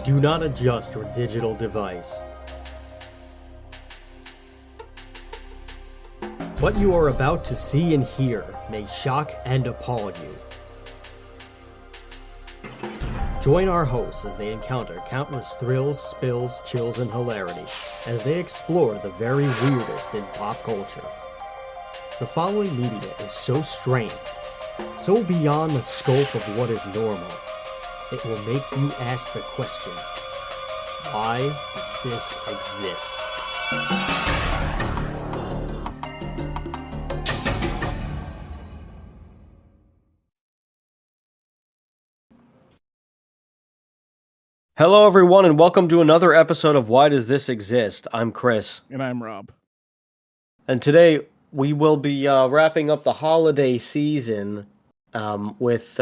Do not adjust your digital device. What you are about to see and hear may shock and appall you. Join our hosts as they encounter countless thrills, spills, chills, and hilarity as they explore the very weirdest in pop culture. The following media is so strange, so beyond the scope of what is normal, it will make you ask the question, why does this exist? Hello everyone and welcome to another episode of Why Does This Exist? I'm Chris. And I'm Rob. And today we will be wrapping up the holiday season with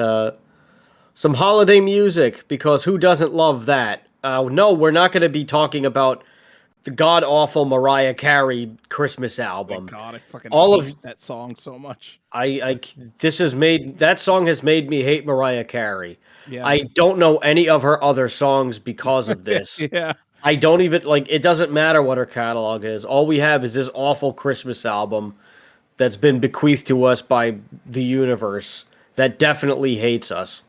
some holiday music, because who doesn't love that? No, we're not going to be talking about the god-awful Mariah Carey Christmas album. Oh my God, I fucking hate that song so much. That song has made me hate Mariah Carey. Yeah. I don't know any of her other songs because of this. Yeah. I don't even, it doesn't matter what her catalog is. All we have is this awful Christmas album that's been bequeathed to us by the universe that definitely hates us.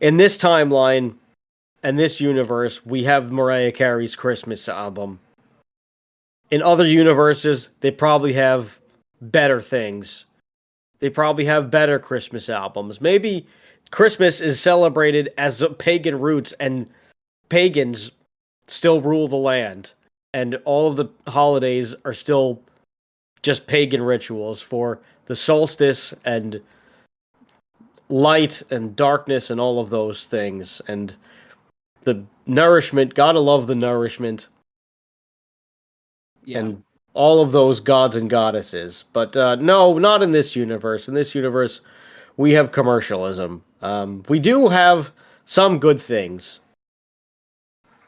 In this timeline and this universe, we have Mariah Carey's Christmas album. In other universes, they probably have better things. They probably have better Christmas albums. Maybe Christmas is celebrated as pagan roots and pagans still rule the land. And all of the holidays are still just pagan rituals for the solstice and light and darkness and all of those things. And the nourishment, gotta love the nourishment. Yeah. And all of those gods and goddesses. But no, not in this universe. In this universe, we have commercialism. We do have some good things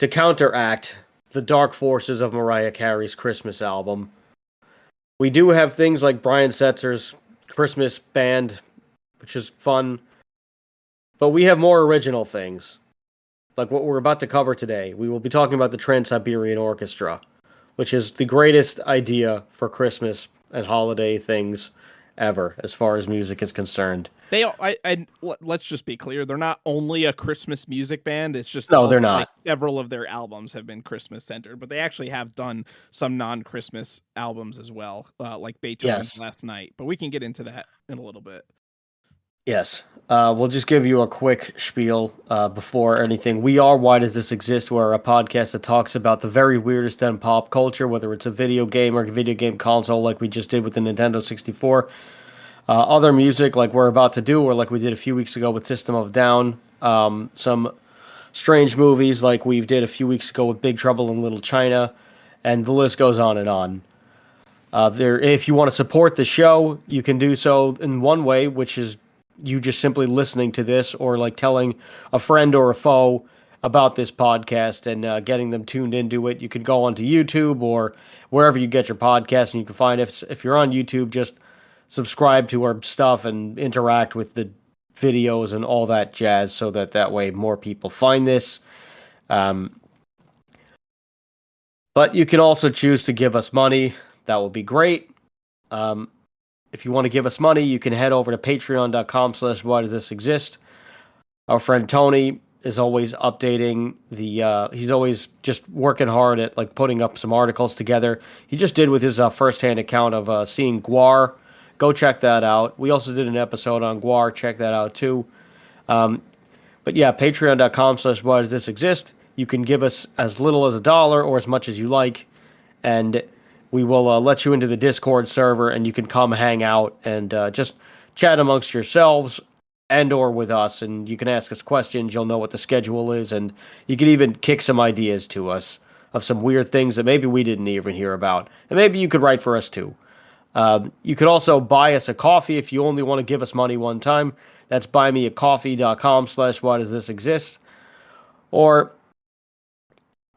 to counteract the dark forces of Mariah Carey's Christmas album. We do have things like Brian Setzer's Christmas band, which is fun. But we have more original things, like what we're about to cover today. We will be talking about the Trans-Siberian Orchestra, which is the greatest idea for Christmas and holiday things ever, as far as music is concerned. Let's just be clear. They're not only a Christmas music band. It's just No, they're not. Like, several of their albums have been Christmas centered, but they actually have done some non-Christmas albums as well, like Beethoven's Last Night. But we can get into that in a little bit. Yes. We'll just give you a quick spiel before anything. We are Why Does This Exist? We're a podcast that talks about the very weirdest in pop culture, whether it's a video game or a video game console like we just did with the Nintendo 64. Other music like we're about to do, or like we did a few weeks ago with System of a Down. Some strange movies like we did a few weeks ago with Big Trouble in Little China. And the list goes on and on. If you want to support the show, you can do so in one way, which is you just simply listening to this, or like telling a friend or a foe about this podcast and getting them tuned into it. You can go onto YouTube or wherever you get your podcast, and you can find, if you're on YouTube, just subscribe to our stuff and interact with the videos and all that jazz, so that way more people find this. But you can also choose to give us money. That would be great. If you want to give us money, you can head over to patreon.com/whydoesthisexist. Our friend Tony is always updating he's always just working hard at like putting up some articles together. He just did with his firsthand account of seeing Gwar. Go check that out. We also did an episode on Gwar. Check that out too. But yeah, patreon.com/whydoesthisexist. You can give us as little as $1 or as much as you like, and we will let you into the Discord server, and you can come hang out and just chat amongst yourselves and or with us, and you can ask us questions. You'll know what the schedule is, and you can even kick some ideas to us of some weird things that maybe we didn't even hear about, and maybe you could write for us too. You could also buy us a coffee if you only want to give us money one time. That's buymeacoffee.com/whydoesthisexist. Or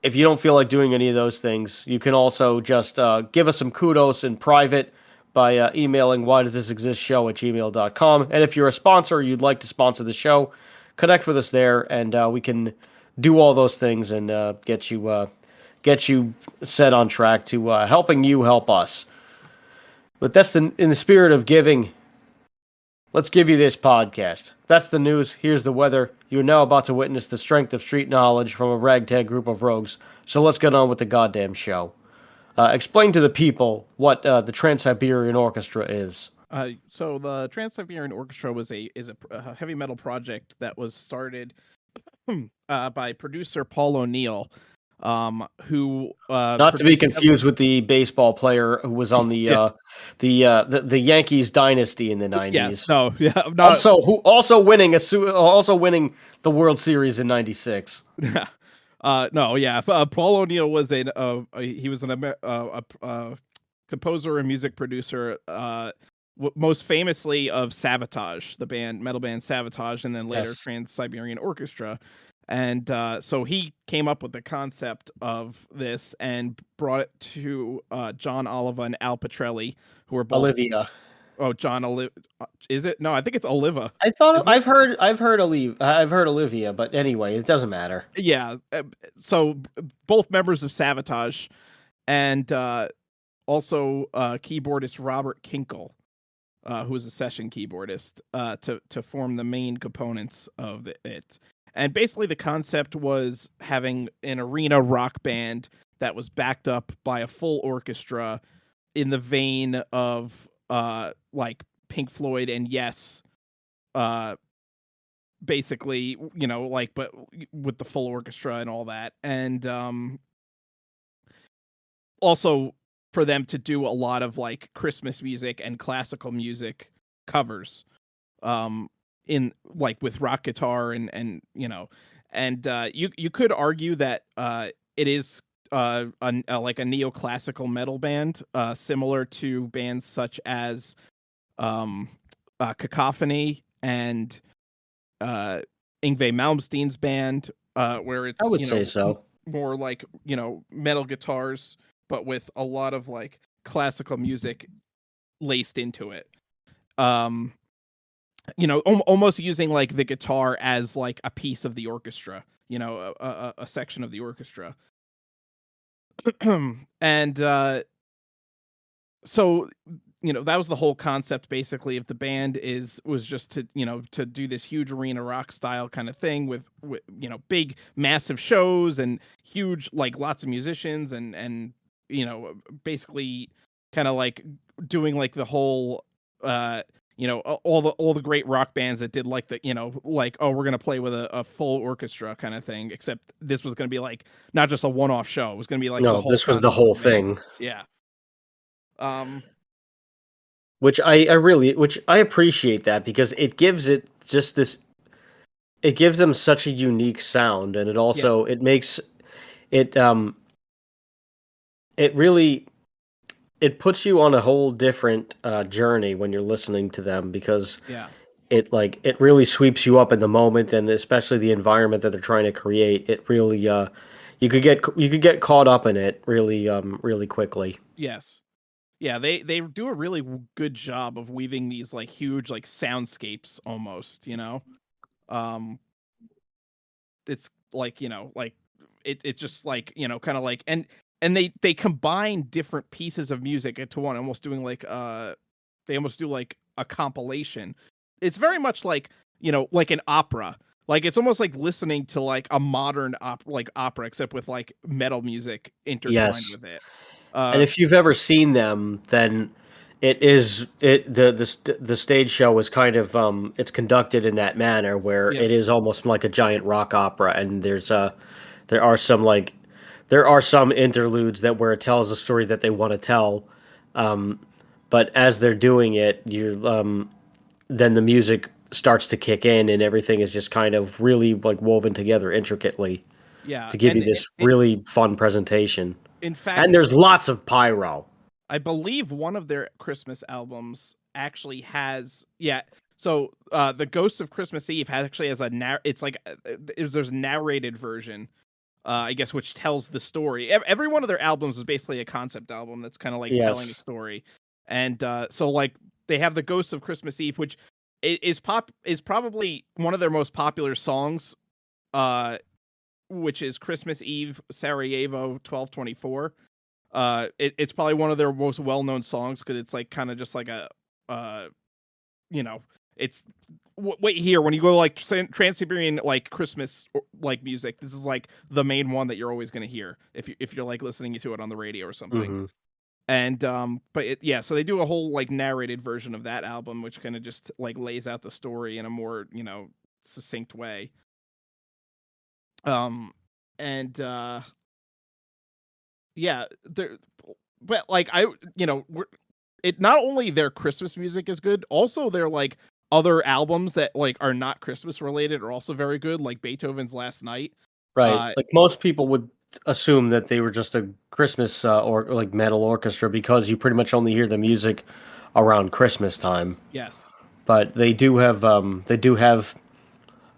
if you don't feel like doing any of those things, you can also just give us some kudos in private by emailing whydoesthisexistshow@gmail.com. And if you're a sponsor or you'd like to sponsor the show, connect with us there, and we can do all those things and get you set on track to helping you help us. But that's in the spirit of giving. Let's give you this podcast. That's the news. Here's the weather. You're now about to witness the strength of street knowledge from a ragtag group of rogues. So let's get on with the goddamn show. Explain to the people what the Trans-Siberian Orchestra is. So the Trans-Siberian Orchestra is a heavy metal project that was started by producer Paul O'Neill, who Not to be produced confused with the baseball player who was on yeah. the Yankees dynasty in the Yes, '90s. no, yeah, not Also winning the World Series in '96. no, yeah. Paul O'Neill was he was a composer and music producer, most famously of Savatage, the metal band Savatage, and then later Yes. Trans-Siberian Orchestra. And so he came up with the concept of this and brought it to John Oliva and Al Petrelli, who were both. Olivia. Oh, John Oliva. Is it? No, I think it's Oliva. I thought Isn't it? I've heard Olivia, but anyway, it doesn't matter. Yeah. So both members of Savatage, and also keyboardist Robert Kinkle, who was a session keyboardist, to form the main components of it. And basically, the concept was having an arena rock band that was backed up by a full orchestra, in the vein of like Pink Floyd and Yes, basically, like, but with the full orchestra and all that. And also for them to do a lot of like Christmas music and classical music covers, in like with rock guitar and you could argue that it is like a neoclassical metal band, similar to bands such as Cacophony and Yngwie Malmsteen's band, where I it's would say so. more like metal guitars, but with a lot of like classical music laced into it. Almost using like the guitar as like a piece of the orchestra, a section of the orchestra. And so that was the whole concept basically of the band, was just to do this huge arena rock style kind of thing with big massive shows and huge, like, lots of musicians and basically kind of like doing like the whole all the great rock bands that did like the like, oh, we're gonna play with a full orchestra kind of thing, except this was gonna be like not just a one-off show. It was gonna be like the No, whole this was the concept whole of the band. thing. Yeah. Which which I appreciate that because it gives it just this. It gives them such a unique sound, and Yes. it makes it it really it puts you on a whole different journey when you're listening to them because Yeah. it really sweeps you up in the moment, and especially the environment that they're trying to create. It really you could get caught up in it really quickly. Yes. Yeah, they do a really good job of weaving these like huge like soundscapes almost. Um it's like, like it's just like, kind of like, and they combine different pieces of music into one, almost doing like they almost do like a compilation. It's very much like, like an opera. Like, it's almost like listening to like a modern opera, except with like metal music intertwined Yes. with it. And if you've ever seen them, then the stage show is kind of it's conducted in that manner where Yeah. it is almost like a giant rock opera, and there are some there are some interludes that where it tells a story that they want to tell, um, but as they're doing it, you then the music starts to kick in, and everything is just kind of really like woven together intricately Yeah, to give you and this really fun presentation. in fact, And there's lots of pyro. I believe one of their Christmas albums actually has, yeah. So the Ghosts of Christmas Eve actually has it's like there's a narrated version, I guess, which tells the story. Every one of their albums is basically a concept album that's kind of like telling a Yes. story. And so like they have the Ghosts of Christmas Eve, which is probably one of their most popular songs, uh which is Christmas Eve, Sarajevo, 1224. It's probably one of their most well-known songs because it's like kind of just like a, you know, it's wait here when you go to like Trans-Siberian like Christmas like music. This is like the main one that you're always going to hear if you're like listening to it on the radio or something. Mm-hmm. And yeah, so they do a whole like narrated version of that album, which kind of just like lays out the story in a more succinct way. Um, and yeah, there, but like it not only their Christmas music is good, also their like other albums that like are not Christmas related are also very good, like Beethoven's Last Night. Right. Like most people would assume that they were just a Christmas or like metal orchestra because you pretty much only hear the music around Christmas time. Yes. But they do have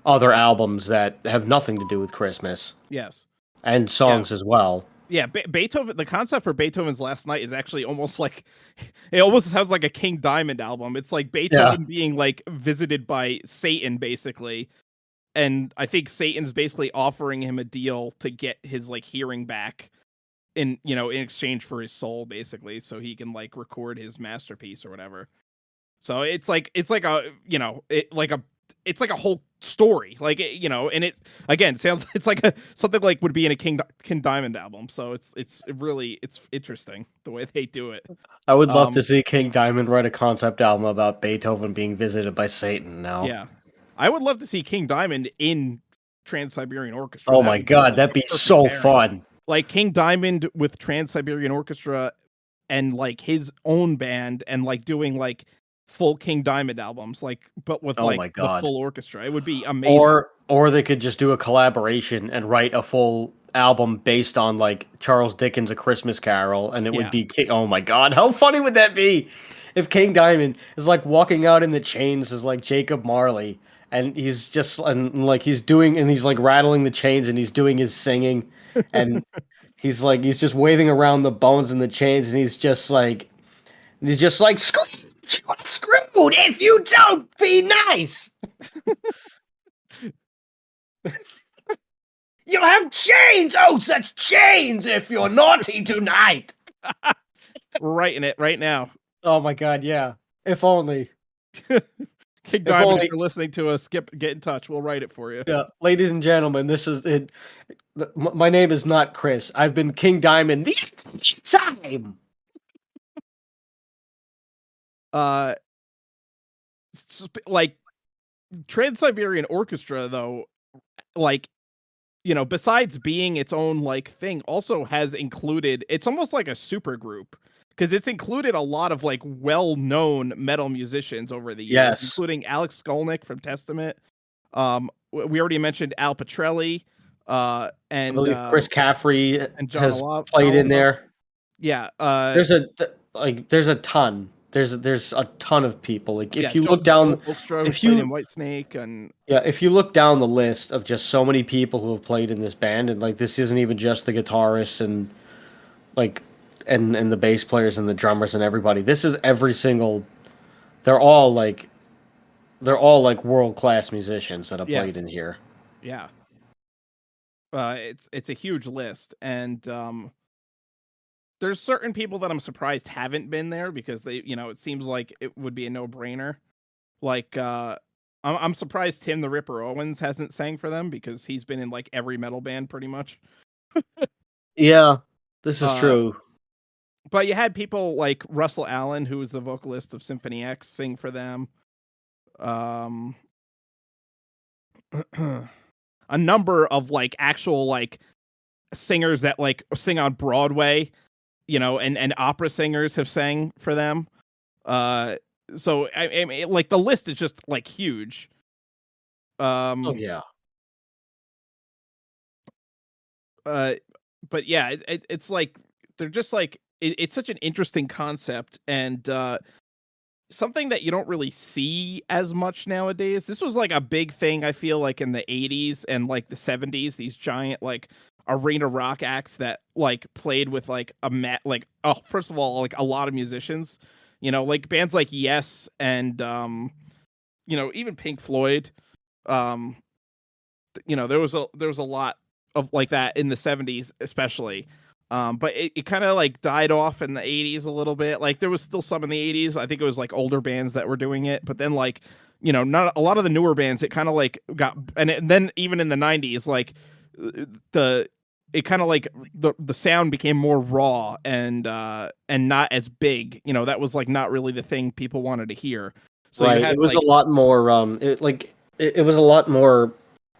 other albums that have nothing to do with Christmas Yes. and songs as well. Yeah, Beethoven. The concept for Beethoven's Last Night is actually almost like it almost sounds like a King Diamond album. It's like Beethoven being like visited by Satan, basically, and I think Satan's basically offering him a deal to get his like hearing back in exchange for his soul, basically, so he can like record his masterpiece or whatever. So it's like a it's like a whole story, like and it again sounds it's like something like would be in a King Diamond album. So it's interesting the way they do it. I would love to see King Diamond write a concept album about Beethoven being visited by Satan now. Yeah, I would love to see King Diamond in Trans-Siberian Orchestra. Oh my god, like that'd be so fun. Like King Diamond with Trans-Siberian Orchestra and like his own band and like doing like full King Diamond albums, like but with like the full orchestra. It would be amazing. Or they could just do a collaboration and write a full album based on like Charles Dickens' A Christmas Carol, and it would be oh my god, how funny would that be if King Diamond is like walking out in the chains as like Jacob Marley, and he's just and like he's like rattling the chains and he's doing his singing, and he's just waving around the bones and the chains, and he's just like screwed if you don't be nice. You have chains! Oh, such chains if you're naughty tonight! Writing it right now. Oh my god, yeah. If only. King Diamond, if you're listening to us, get in touch. We'll write it for you. Yeah, ladies and gentlemen, this is it. My name is not Chris. I've been King Diamond the time! Like, Trans-Siberian Orchestra, though, like, besides being its own like thing, also has included, it's almost like a super group because it's included a lot of like well-known metal musicians over the years, including Alex Skolnick from Testament. We already mentioned Al Pitrelli, and Chris Caffrey and John has played in there. Yeah, there's a ton. There's a ton of people. Like if you look down, if you in Whitesnake and if you look down the list of just so many people who have played in this band, and like this isn't even just the guitarists and like and the bass players and the drummers and everybody. This is every single. They're all like world-class musicians that have played in here. Yeah. It's a huge list, and there's certain people that I'm surprised haven't been there because they, it seems like it would be a no-brainer. Like, I'm surprised Tim the Ripper Owens hasn't sang for them because he's been in like every metal band pretty much. Yeah, this is true. But you had people like Russell Allen, who was the vocalist of Symphony X, sing for them. A number of like actual like singers that like sing on Broadway, and opera singers have sang for them. So I mean, like the list is just like huge. Oh yeah. But yeah, it's like they're just like it's such an interesting concept and something that you don't really see as much nowadays. This was like a big thing, I feel like in the 80s and like the 70s, these giant like arena rock acts that like played with like first of all, like a lot of musicians, like bands like Yes and even Pink Floyd. There was a lot of like that in the 70s, especially. But it kind of like died off in the 80s a little bit. Like there was still some in the 80s. I think it was like older bands that were doing it, but then like, not a lot of the newer bands, it kind of like got, and then even in the 90s, like the it kind of like the sound became more raw and not as big. That was like not really the thing people wanted to hear. So you Right. had It was a like lot more. It was a lot more.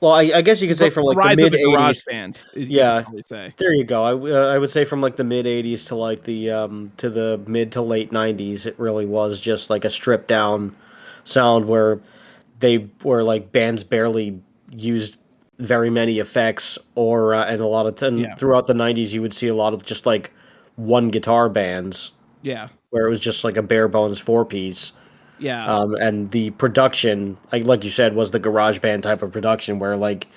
Well, I guess you could say from the like the rise of mid the garage '80s. band, you could Yeah, probably say. there you go. I would say from like the mid '80s to like the mid to late '90s, it really was just like a stripped down sound where they were like bands barely used very many effects, or and a lot of Yeah, throughout the '90s, you would see a lot of just like one guitar bands yeah, where it was just like a bare bones four piece. yeah, And the production, like you said, was the garage band type of production where like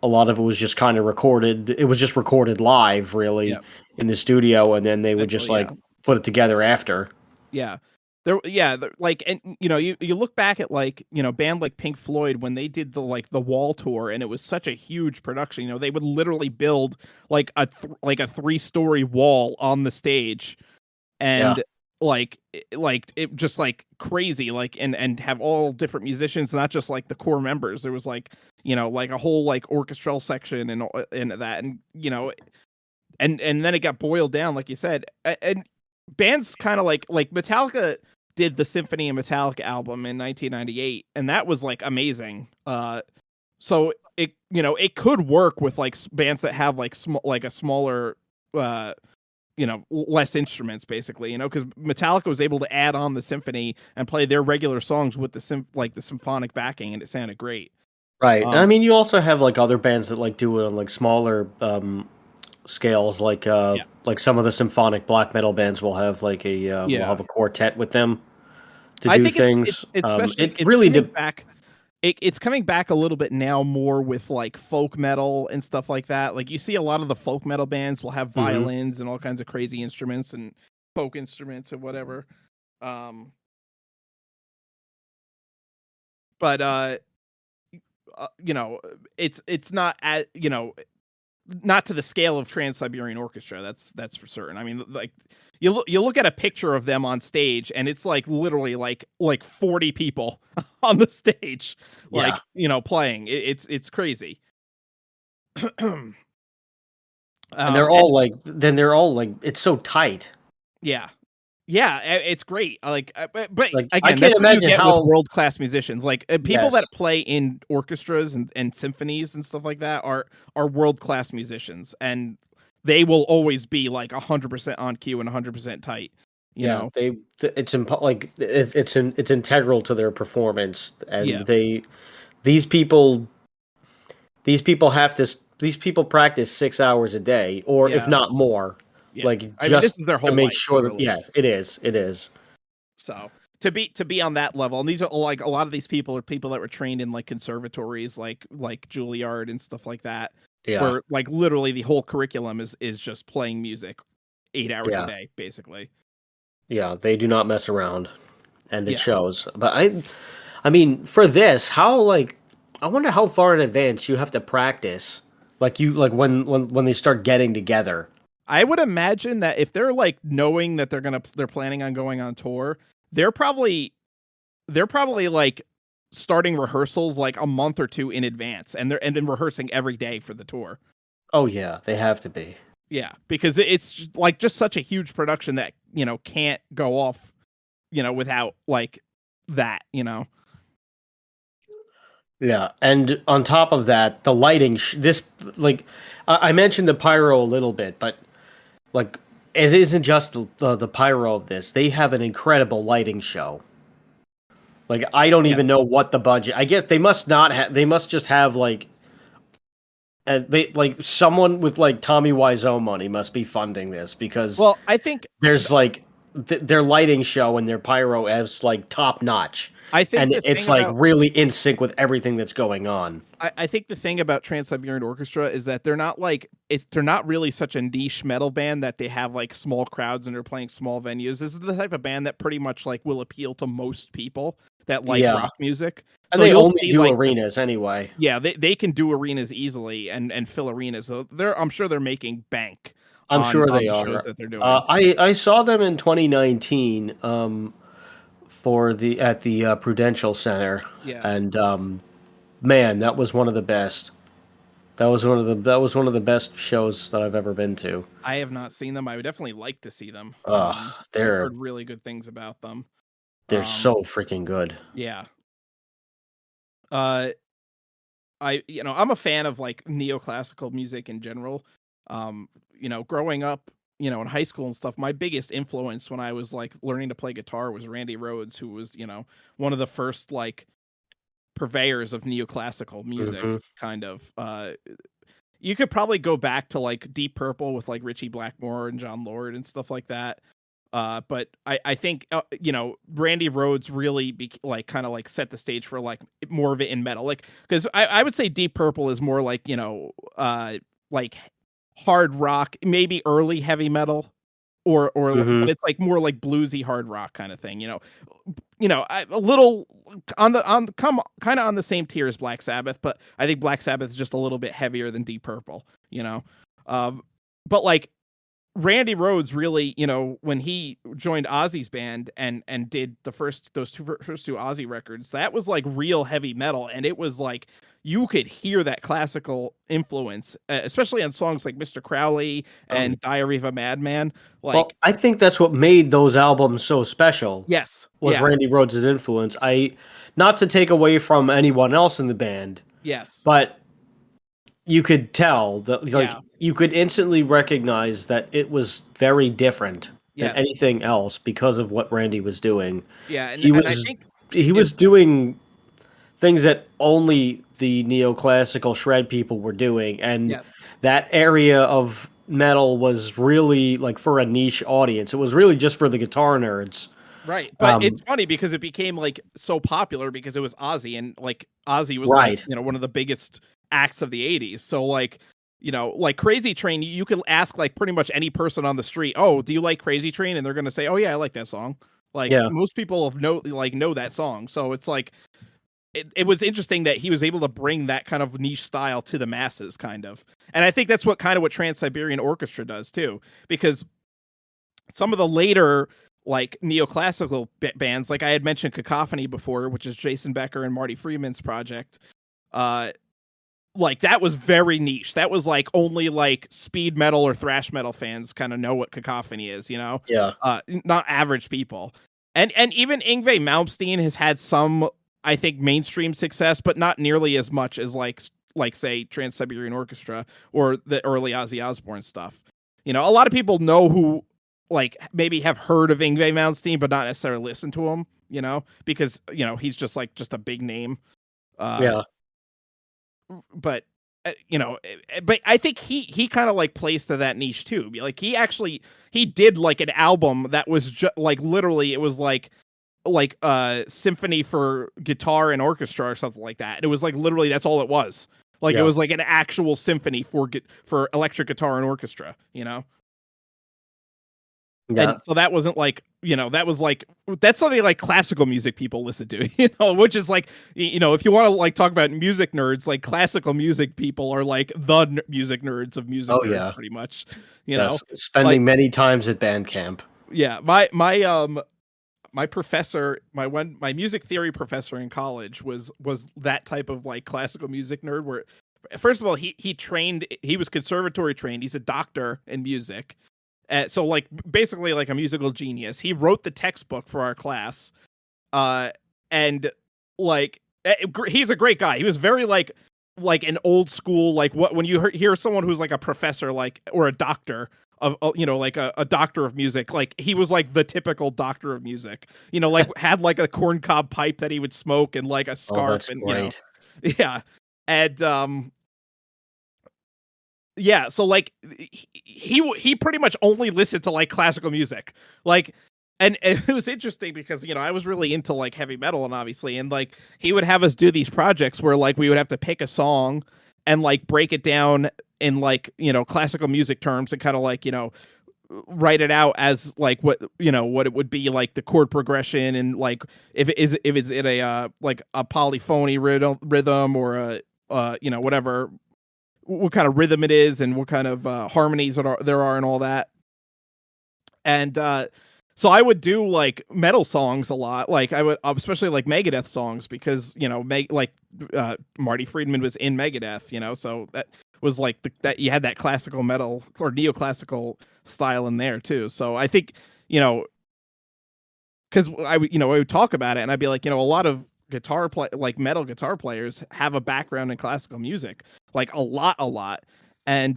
a lot of it was just kind of recorded. It was just recorded live, yeah. really, in the studio, and then they would just Essentially, like yeah. put it together after. Yeah. Like, and you look back at like, band like Pink Floyd when they did the wall tour, and it was such a huge production. They would literally build like like a 3-story wall on the stage, Yeah, and like it just like crazy, like, and have all different musicians, not just like the core members. There was like, like a whole like orchestral section and that, and and then it got boiled down, like you said. And bands kind of like Metallica did the Symphony of Metallica album in 1998, and that was like amazing. So it could work with like bands that have like like a smaller, uh less instruments, basically, because Metallica was able to add on the symphony and play their regular songs with the symphonic backing, and it sounded great. right. I um mean, you also have like other bands that like do it on like smaller scales, yeah, like some of the symphonic black metal bands will yeah, have a quartet with them to I do think things. especially It it's really coming back. It's coming back a little bit now, more with like folk metal and stuff like that. Like you see a lot of the folk metal bands will have hmm violins and all kinds of crazy instruments and folk instruments and whatever. Um, but it's not at not to the scale of Trans-Siberian Orchestra. That's for certain. I mean, like you look at a picture of them on stage, and it's like literally like 40 people on the stage, Yeah, like playing. It's crazy. and they're And all like then they're all like it's so tight. yeah, yeah, it's great. Like, but Like I again, can't that's what you imagine get with how. world class musicians. Like people that Yes. play in orchestras and symphonies and stuff like that are world class musicians, and they will always be like 100% on cue and 100% tight. You Yeah, know? it's integral to their performance, and Yeah, these people these people have to these people practice 6 hours a day, or if yeah, not more, yeah. like I mean, this just is their to whole make life, sure that literally. yeah, it is. So to be on that level, and these are like a lot of these people are people that were trained in like conservatories, like Juilliard and stuff like that, Yeah, where like literally the whole curriculum is just playing music 8 hours a yeah, day, basically. yeah. They do not mess around, and it Yeah, shows. But I mean, for this, how like I wonder how far in advance you have to practice. Like you like when they start getting together. I would imagine that if they're like knowing that they're planning on going on tour, they're probably they're probably like starting rehearsals like a month or two in advance, and then rehearsing every day for the tour. Oh yeah, they have to be. Yeah, because it's like just such a huge production that can't go off without like that. Yeah, and on top of that, the lighting. This like I mentioned the pyro a little bit, but like it isn't just the pyro of this. They have an incredible lighting show. Like I don't Yeah, even know what the budget. I guess they must not have. They must just have like they like someone with like Tommy Wiseau money must be funding this because well, I think there's like their lighting show and their pyro is like top notch, and the it's thing like about really in sync with everything that's going on. I think the thing about Trans-Siberian Orchestra is that they're not really such a niche metal band that they have like small crowds and they're playing small venues. This is the type of band that pretty much like will appeal to most people that like Yeah, rock music. And So they you'll only see do like this, arenas anyway. yeah, they can do arenas easily and fill arenas. So I'm sure they're making bank I'm sure on they the shows are. that they're doing. I saw them in 2019 for the at the Prudential Center, Yeah. and man, that was one of the best. That was one of the best shows that I've ever been to. I have not seen them. I would definitely like to see them. I've They're heard really good things about them. they're Um, so freaking good. yeah. Uh, I'm a fan of like neoclassical music in general. Growing up, in high school and stuff, my biggest influence when I was like learning to play guitar was Randy Rhoads, who was, one of the first like purveyors of neoclassical music, Hmm. kind of. You could probably go back to like Deep Purple with like Richie Blackmore and John Lord and stuff like that. But I think Randy Rhoads really like kind of like set the stage for like more of it in metal, like because I would say Deep Purple is more like like hard rock, maybe early heavy metal, Hmm. but it's like more like bluesy hard rock kind of thing, a little on come kind of on the same tier as Black Sabbath, but I think Black Sabbath is just a little bit heavier than Deep Purple, um, but like Randy Rhoads really, when he joined Ozzy's band and did those first two Ozzy records, that was like real heavy metal, and it was like you could hear that classical influence, especially on songs like Mr. Crowley Oh, and Diary of a Madman. well, Like, I think that's what made those albums so special. yes, Was yeah, Randy Rhoads' influence. Not to take away from anyone else in the band, yes, but you could tell that, like, yeah, you could instantly recognize that it was very different than yes, anything else because of what Randy was doing. yeah, and He I was think he it, was doing things that only the neoclassical shred people were doing, and yes. that area of metal was really like for a niche audience. It was really just for the guitar nerds. Right, but it's Um, funny because it became, like, so popular because it was Ozzy, and, like, Ozzy was, like, right. one of the biggest acts of the '80s, so, like, like, Crazy Train, you could ask, like, pretty much any person on the street, "Oh, do you like Crazy Train?" And they're gonna say, "Oh, yeah, I like that song." Like, Yeah. most people know that song, so it's like it was interesting that he was able to bring that kind of niche style to the masses, kind of, and I think that's what Trans-Siberian Orchestra does too, because some of the later like neoclassical bands, like I had mentioned Cacophony before, which is Jason Becker and Marty Freeman's project. Uh, like that was very niche. That was like only like speed metal or thrash metal fans kind of know what Cacophony is, Yeah. not average people. And even Yngwie Malmsteen has had some, I think, mainstream success, but not nearly as much as like say Trans-Siberian Orchestra or the early Ozzy Osbourne stuff. A lot of people know who like maybe have heard of Yngwie Malmsteen, but not necessarily listen to him, because he's just a big name. Uh, Yeah. but but I think he kind of like plays to that niche too. Like he did like an album that was just like literally it was like symphony for guitar and orchestra or something like that. And it was like literally that's all it was. Like it Yeah. was like an actual symphony for electric guitar and orchestra. Yeah. And so that wasn't like, that was like that's something like classical music people listen to, which is like, if you want to like talk about music nerds, like classical music people are like the music nerds of music Oh nerds, yeah. pretty much, you know. Yes. Like, Spending many times at band camp. yeah, my professor, my music theory professor in college was that type of like classical music nerd where first of all he was conservatory trained, he's a doctor in music. So like basically like a musical genius. He wrote the textbook for our class. Uh and like he's a great guy. He was very like an old school like what when you hear someone who's like a professor like or a doctor of like a doctor of music, like he was like the typical doctor of music, like had like a corncob pipe that he would smoke and like a Oh, scarf that's and great. yeah. And yeah, so like he pretty much only listened to like classical music. Like and it was interesting because I was really into like heavy metal and obviously and like he would have us do these projects where like we would have to pick a song and like break it down in like, classical music terms and kind of like, write it out as like what what it would be like the chord progression, and like if it's in a like a polyphony rhythm or a whatever, what kind of rhythm it is and what kind of harmonies there are and all that. And so I would do like metal songs a lot. Like I would, especially like Megadeth songs, because Marty Friedman was in Megadeth, so that was like that you had that classical metal or neoclassical style in there too. So I think, because I would talk about it and I'd be like, a lot of like metal guitar players have a background in classical music, like a lot. And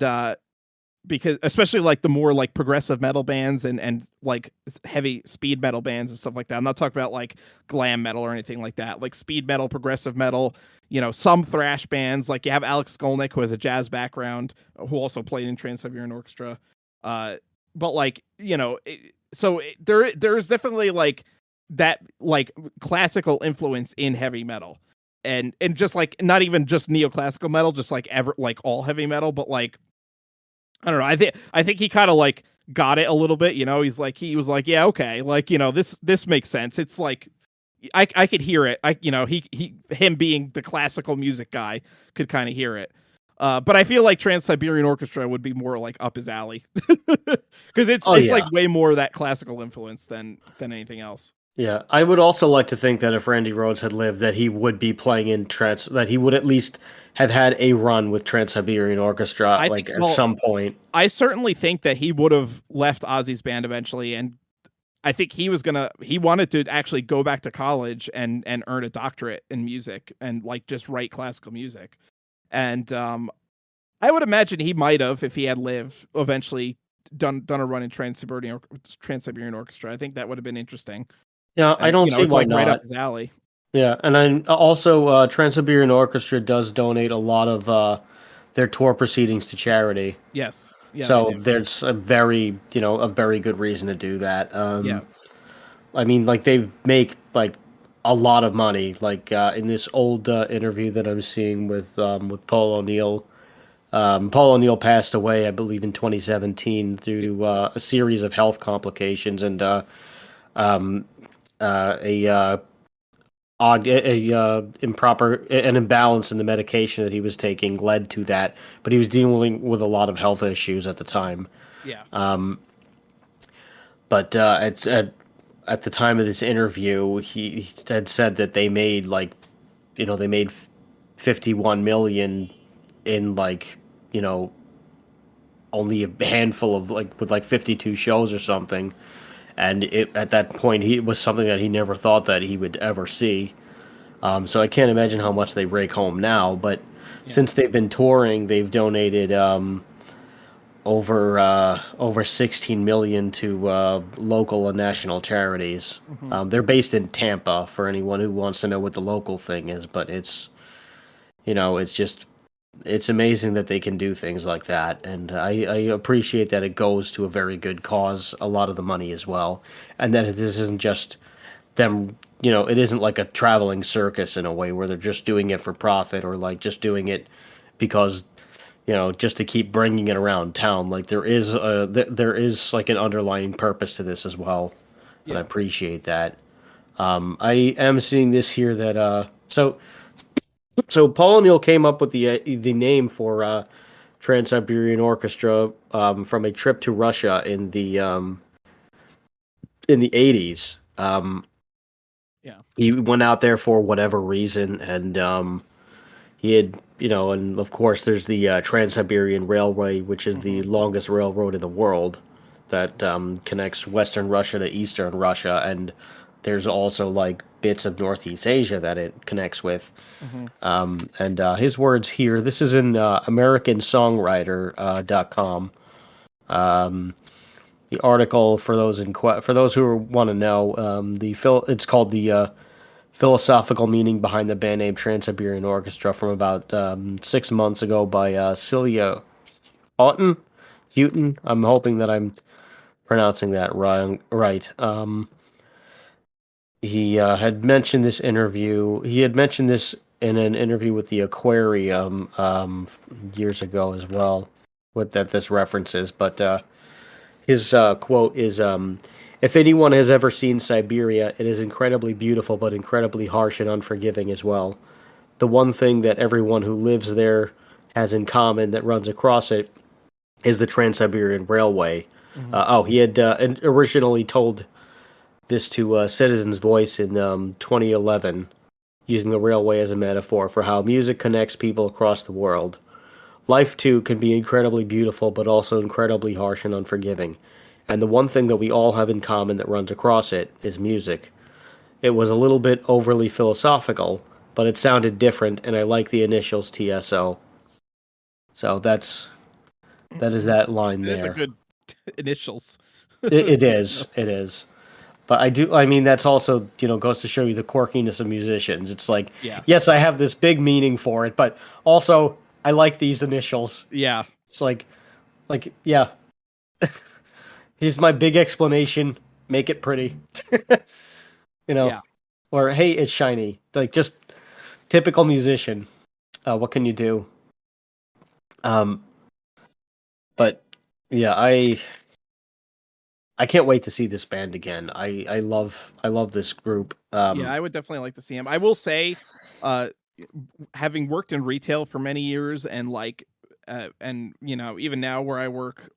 because especially like the more like progressive metal bands and like heavy speed metal bands and stuff like that. I'm not talking about like glam metal or anything like that. Like speed metal, progressive metal, some thrash bands. Like you have Alex Skolnick, who has a jazz background, who also played in Trans-Siberian Orchestra. But like there's definitely like that like classical influence in heavy metal. And just like not even just neoclassical metal, just like like all heavy metal, but like I don't know. I think he kind of like got it a little bit. He was like, yeah, okay, like this makes sense. It's like I could hear it. Him being the classical music guy could kind of hear it. But I feel like Trans-Siberian Orchestra would be more like up his alley because Oh it's like yeah. way more of that classical influence than anything else. Yeah, I would also like to think that if Randy Rhoads had lived, that he would be playing in that he would at least have had a run with Trans-Siberian Orchestra, I think like at well, some point. I certainly think that he would have left Ozzy's band eventually, and I think he wanted to actually go back to college and earn a doctorate in music and like just write classical music. And I would imagine he might have, if he had lived, eventually done a run in Trans-Siberian Orchestra. I think that would have been interesting. Yeah, I And don't see it's why like right up not. his alley. Yeah, and I also Trans-Siberian Orchestra does donate a lot of their tour proceedings to charity. Yes. Yeah, they So do. there's a very good reason to do that. Yeah. I mean, like they make like a lot of money. Like in this old interview that I'm seeing with Paul O'Neill. Paul O'Neill passed away, I believe, in 2017 due to a series of health complications and a improper an imbalance in the medication that he was taking led to that. But he was dealing with a lot of health issues at the time. Yeah. But at the time of this interview, he had said that they made they made 51 million in you know only a handful of with 52 shows or something. And at that point, it was something that he never thought that he would ever see. So I can't imagine how much they rake home now. But Yeah. since they've been touring, they've donated over 16 million to local and national charities. Hmm. They're based in Tampa for anyone who wants to know what the local thing is. But it's just it's amazing that they can do things like that, and I appreciate that it goes to a very good cause, a lot of the money as well, and that it isn't just them. It isn't like a traveling circus in a way where they're just doing it for profit or like just doing it because just to keep bringing it around town. Like there is like an underlying purpose to this as well, and I Yeah. appreciate that. I am seeing this here that so Paul O'Neill came up with the name for Trans-Siberian Orchestra from a trip to Russia in the 80s. Yeah. He went out there for whatever reason, and he had and of course there's the Trans-Siberian Railway, which is the Hmm. longest railroad in the world that connects Western Russia to Eastern Russia, and there's also like bits of Northeast Asia that it connects with. Hmm. And his words here. This is in AmericanSongwriter.com. The article for those for those who want to know, it's called the philosophical meaning behind the band name Trans-Siberian Orchestra from about 6 months ago by Celia Houghton. Houghton. I'm hoping that I'm pronouncing that wrong. Right. He had mentioned this interview. He had mentioned this in an interview with the Aquarium years ago as well. What that this references, but His quote is, "If anyone has ever seen Siberia, it is incredibly beautiful, but incredibly harsh and unforgiving as well. The one thing that everyone who lives there has in common that runs across it is the Trans-Siberian Railway." Mhm. He had originally told this to Citizen's Voice in 2011, using the railway as a metaphor for how music connects people across the world. Life, too, can be incredibly beautiful, but also incredibly harsh and unforgiving. And the one thing that we all have in common that runs across it is music. It was a little bit overly philosophical, but it sounded different, and I like the initials TSO. So that is that line It is a there. good initials. It No. is, it is. But I do. I mean, that's also goes to show you the quirkiness of musicians. It's like, Yeah. yes, I have this big meaning for it, but also I like these initials. Yeah. It's yeah, here's my big explanation. Make it pretty, you know. Yeah. Or hey, it's shiny. Like just typical musician. What can you do? Um, but yeah, I can't wait to see this band again. I love this group. Yeah, I would definitely like to see him. I will say, uh, having worked in retail for many years and and even now where I work,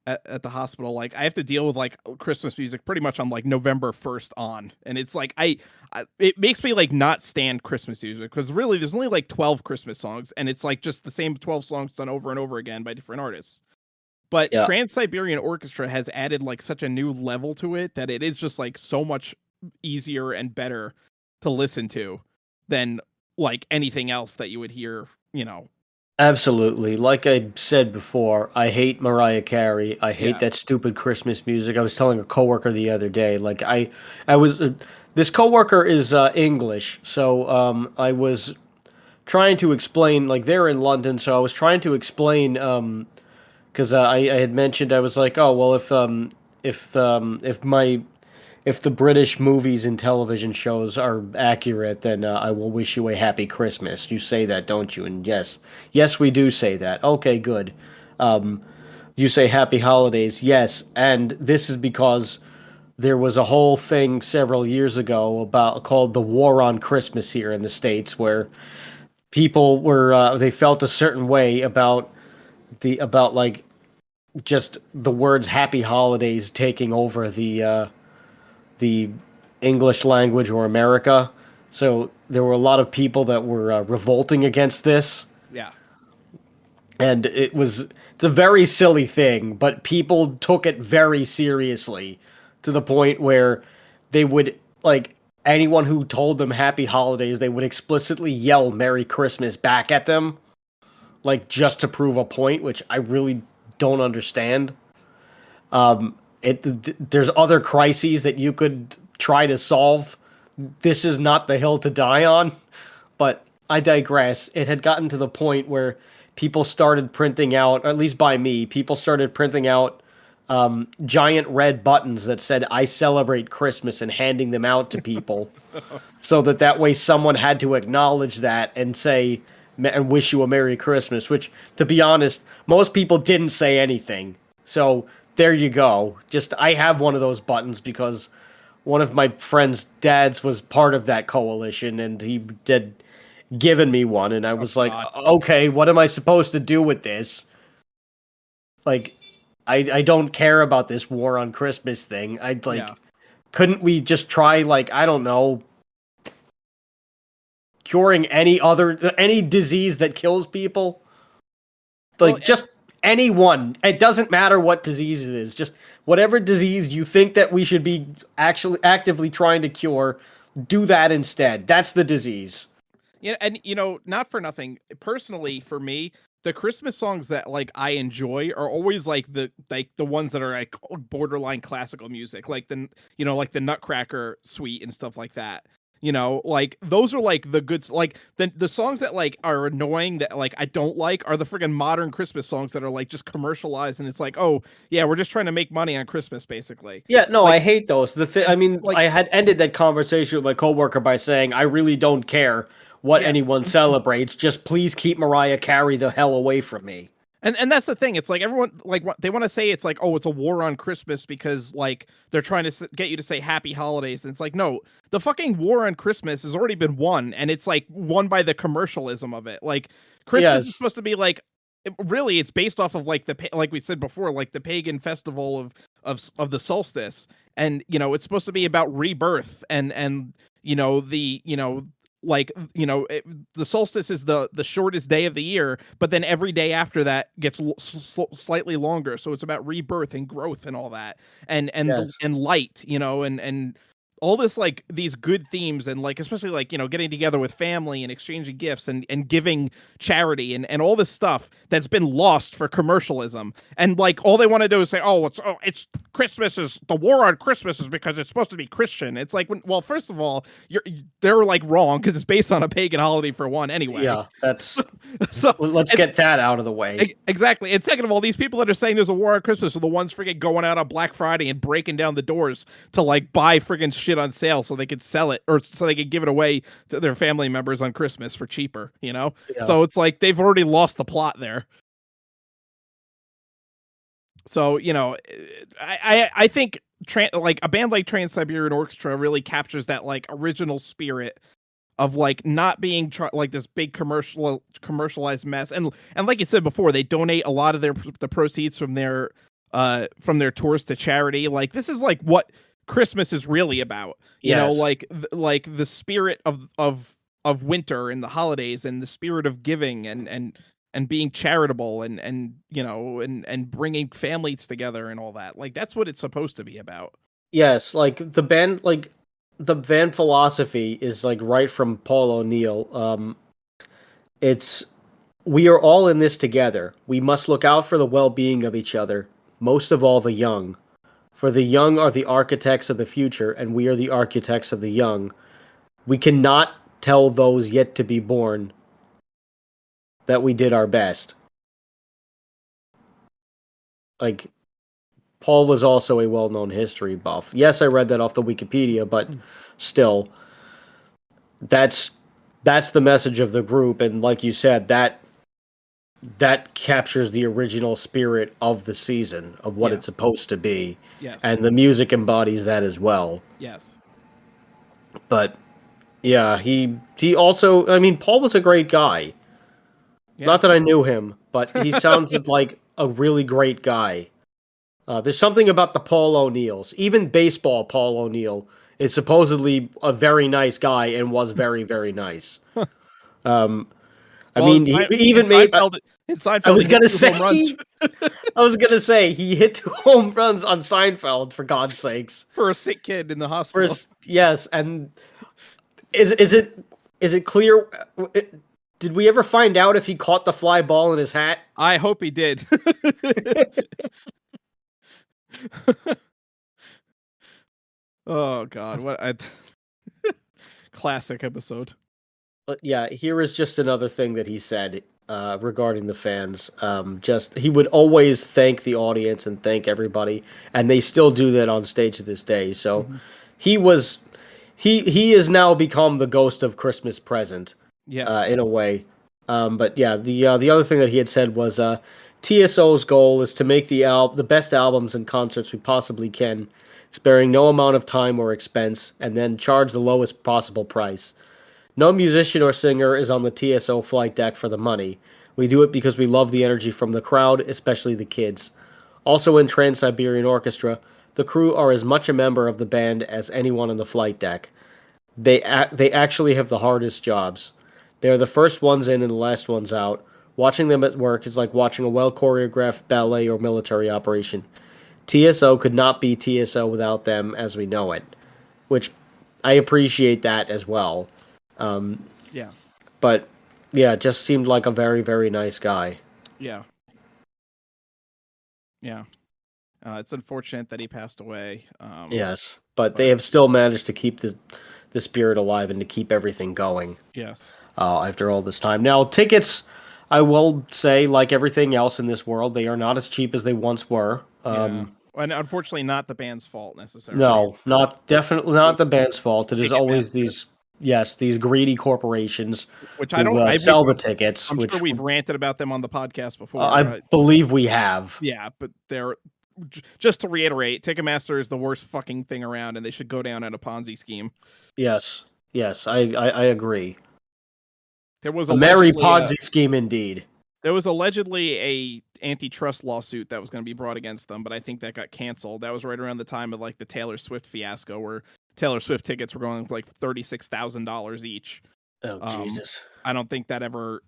at the hospital, like I have to deal with like Christmas music pretty much on like November 1st on, and it's like it makes me like not stand Christmas music because really there's only like 12 Christmas songs, and it's like just the same 12 songs done over and over again by different artists. But Yeah, Trans-Siberian Orchestra has added like such a new level to it that it is just like so much easier and better to listen to than like anything else that you would hear. absolutely. Like I said before, I hate Mariah Carey. I hate Yeah. that stupid Christmas music. I was telling a coworker the other day, like I was this coworker is English, so I was trying to explain, like they're in London, so I was trying to explain because I had mentioned, I was like, oh well, if the British movies and television shows are accurate, then I will wish you a happy Christmas. You say that, don't you? And yes, yes, we do say that. Okay, good. You say happy holidays, yes, and this is because there was a whole thing several years ago about called the War on Christmas here in the States, where people were they felt a certain way about like just the words happy holidays taking over the English language or America. So there were a lot of people that were revolting against this, Yeah. and it's a very silly thing, but people took it very seriously to the point where they would like anyone who told them happy holidays, they would explicitly yell Merry Christmas back at them, like just to prove a point, which I really don't understand. There's other crises that you could try to solve. This is not the hill to die on, but I digress. It had gotten to the point where people started printing out, or at least by me, people started printing out giant red buttons that said "I celebrate Christmas" and handing them out to people, so that way someone had to acknowledge that and say and wish you a Merry Christmas. Which, to be honest, most people didn't say anything. So there you go. Just I have one of those buttons because one of my friend's dads was part of that coalition, and he did given me one, and I Oh was like, God. okay, what am I supposed to do with this? Like, I don't care about this war on Christmas thing. I'd Yeah. like, couldn't we just try like I don't know, curing any disease that kills people? Well, Like just anyone. It doesn't matter what disease it is. Just whatever disease you think that we should be actually actively trying to cure, do that instead. That's the disease. yeah, and not for nothing. Personally, for me, the Christmas songs that like I enjoy are always like the ones that are like borderline classical music, like like the Nutcracker Suite and stuff like that. Like those are like the good like the songs that like are annoying that like I don't like are the friggin' modern Christmas songs that are like just commercialized and it's like, oh yeah, we're just trying to make money on Christmas basically. Yeah, no, I Like hate those. I and mean, like I had ended that conversation with my coworker by saying, I really don't care what yeah, anyone celebrates. Just please keep Mariah Carey the hell away from me. And that's the thing. It's like everyone like they want to say it's like, oh, it's a war on Christmas because like they're trying to get you to say happy holidays. And it's like, no, the fucking war on Christmas has already been won, and it's like won by the commercialism of it. Like Christmas is Yes. supposed to be like really it's based off of like like we said before, like the pagan festival of the solstice, and it's supposed to be about rebirth and the like the solstice is the shortest day of the year, but then every day after that gets slightly longer, so it's about rebirth and growth and all that, Yes. and light, and all this, like these good themes, and like especially like getting together with family and exchanging gifts and giving charity and all this stuff that's been lost for commercialism. And like all they want to do is say, oh, it's Christmas is the war on Christmas is because it's supposed to be Christian. It's like, well, first of all, they're like wrong because it's based on a pagan holiday for one anyway. Yeah, that's So let's get that out of the way. exactly. And second of all, these people that are saying there's a war on Christmas are the ones freaking going out on Black Friday and breaking down the doors to like buy friggin' shit on sale so they could sell it or so they could give it away to their family members on Christmas for cheaper, Yeah. So it's like they've already lost the plot there. So, I think like a band like Trans-Siberian Orchestra really captures that like original spirit of like not being like this big commercialized mess. And like you said before, they donate a lot of the proceeds from their tours to charity. Like this is like what Christmas is really about, Yes. like the spirit of winter and the holidays and the spirit of giving and being charitable and bringing families together and all that. Like that's what it's supposed to be about. Yes, like the band philosophy is like right from Paul O'Neill. It's we are all in this together. We must look out for the well-being of each other, most of all the young. For the young are the architects of the future, and we are the architects of the young. We cannot tell those yet to be born that we did our best. Like Paul was also a well-known history buff. Yes, I read that off the Wikipedia, but still, that's the message of the group, and like you said, that captures the original spirit of the season of what it's supposed to be. Yes. And the music embodies that as well. Yes. But yeah, he also, I mean, Paul was a great guy. Yeah. Not that I knew him, but he sounds like a really great guy. There's something about the Paul O'Neills. Even baseball Paul O'Neill is supposedly a very nice guy and was very, very nice. I mean, he even made. In Seinfeld, I was gonna say. home runs I was gonna say he hit 2 home runs on Seinfeld, for God's sakes. for a sick kid in the hospital. Yes, and is it clear? Did we ever find out if he caught the fly ball in his hat? I hope he did. Oh God, what a classic episode. But yeah, here is just another thing that he said regarding the fans. Just he would always thank the audience and thank everybody, and they still do that on stage to this day. So he was he has now become the ghost of Christmas Present. Yeah. In a way. But yeah, the other thing that he had said was TSO's goal is to make the best albums and concerts we possibly can, sparing no amount of time or expense, and then charge the lowest possible price. No musician or singer is on the TSO flight deck for the money. We do it because we love the energy from the crowd, especially the kids. Also in Trans-Siberian Orchestra, the crew are as much a member of the band as anyone on the flight deck. They actually have the hardest jobs. They are the first ones in and the last ones out. Watching them at work is like watching a well-choreographed ballet or military operation. TSO could not be TSO without them as we know it, which I appreciate that as well. Yeah. But yeah, just seemed like a very, very nice guy. Yeah. Yeah. It's unfortunate that he passed away. Yes, but they have still managed to keep the spirit alive and to keep everything going. Yes. After all this time. Now, tickets, I will say, like everything else in this world, they are not as cheap as they once were. And unfortunately, not the band's fault necessarily. No, definitely not the band's fault. It is always these yes, these greedy corporations which I who don't. sell the tickets, I'm sure which we've ranted about them on the podcast I before. believe we have. Yeah, but they're just to reiterate, Ticketmaster is the worst fucking thing around, and they should go down at a Ponzi scheme. Yes, yes, I agree. There was A merry allegedly Ponzi scheme indeed. a antitrust lawsuit that was going to be brought against them, but I think that got canceled. That was right around the time of like the Taylor Swift fiasco, where Taylor Swift tickets were going for like $36,000 each. Oh Jesus. I don't think that ever,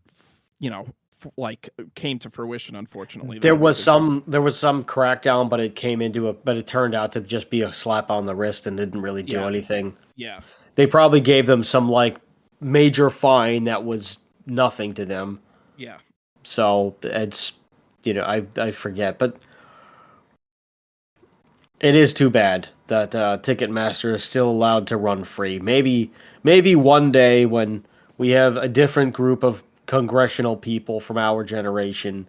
like came to fruition. Unfortunately, There that was music. some crackdown, but it turned out to just be a slap on the wrist and didn't really do Yeah, anything. yeah, They probably gave them some like major fine that was nothing to them. yeah, So it's I forget, but it is too bad that Ticketmaster is still allowed to run free. Maybe one day when we have a different group of congressional people from our generation,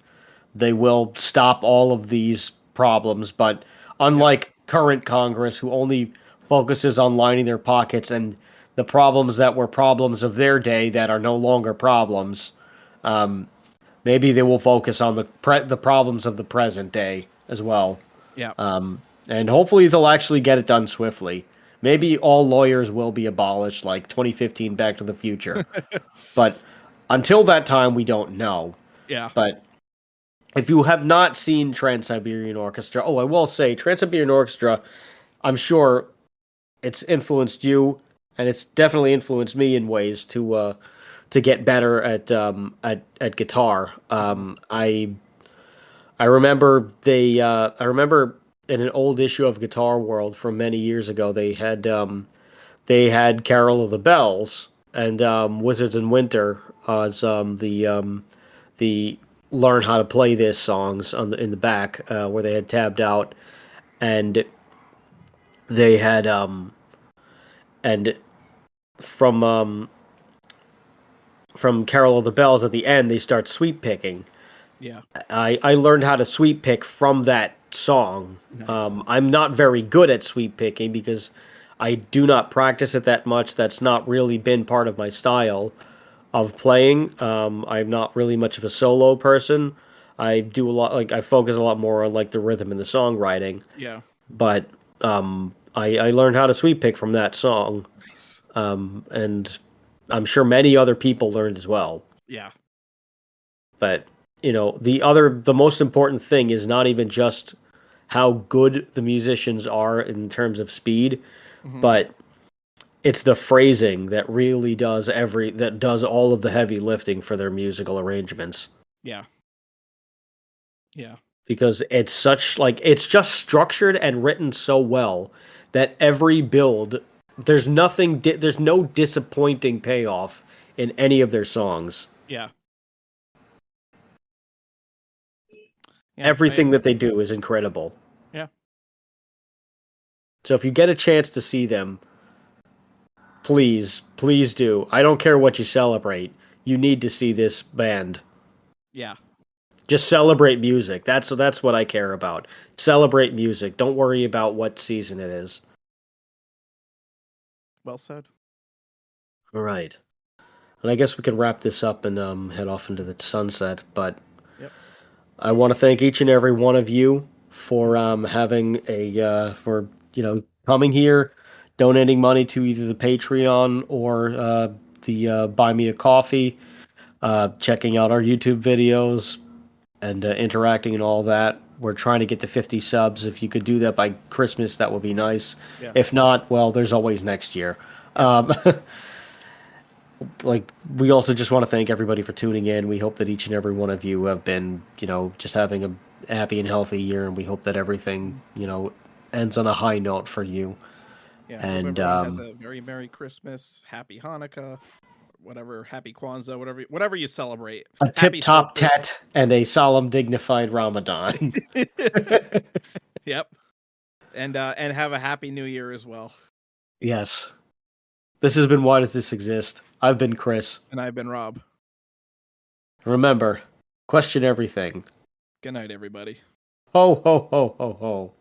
they will stop all of these problems. But yep, unlike current Congress, who only focuses on lining their pockets and the problems that were problems of their day that are no longer problems, maybe they will focus on the problems of the present day as well. yep, And hopefully they'll actually get it done swiftly. Maybe all lawyers will be abolished like 2015 Back to the Future. But until that time, we don't know. yeah, But if you have not seen Trans-Siberian Orchestra, I will say Trans-Siberian Orchestra, I'm sure it's influenced you, and it's definitely influenced me in ways to get better at guitar. I remember in an old issue of Guitar World from many years ago they had Carol of the Bells and Wizards in Winter as the learn how to play this songs in the back where they had tabbed out and they had and from from Carol of the Bells at the end they start sweep picking. yeah. I learned how to sweep pick from that song. Nice. I'm not very good at sweep picking because I do not practice it that much. That's not really been part of my style of playing. I'm not really much of a solo person. I do a lot like I focus a lot more on like the rhythm and the songwriting. Yeah. But I learned how to sweep pick from that song, Nice. and I'm sure many other people learned as well. Yeah. But the most important thing is not even just how good the musicians are in terms of speed, Hmm. but it's the phrasing that really that does all of the heavy lifting for their musical arrangements. Yeah. Yeah. Because it's just structured and written so well that every build there's no disappointing payoff in any of their songs. Yeah. Yeah. Everything that they do is incredible. Yeah. So if you get a chance to see them, please do. I don't care what you celebrate. You need to see this band. Yeah. Just celebrate music. That's what I care about. Celebrate music. Don't worry about what season it is. Well said. All right. And I guess we can wrap this up and head off into the sunset. But Yep. I want to thank each and every one of you for Yes. having for coming here, donating money to either the Patreon or the Buy Me a Coffee, checking out our YouTube videos, and interacting and all that. We're trying to get to 50 subs. If you could do that by Christmas, that would be nice. If Yes. not, well, there's always next year. Yep. Like we also just want to thank everybody for tuning in. We hope that each and every one of you have been, just having a happy and healthy year, and we hope that everything, Mhm. ends on a high note for you. Yeah. Hope And everyone has a very Merry Christmas, Happy Hanukkah, whatever, Happy Kwanzaa, whatever you celebrate. a Happy tip-top solstice. tet and a solemn, dignified Ramadan. Yep. And have a happy new year as well. Yes. This has been Why Does This Exist? I've been Chris. And I've been Rob. Remember, question everything. Good night, everybody. Ho, ho, ho, ho, ho.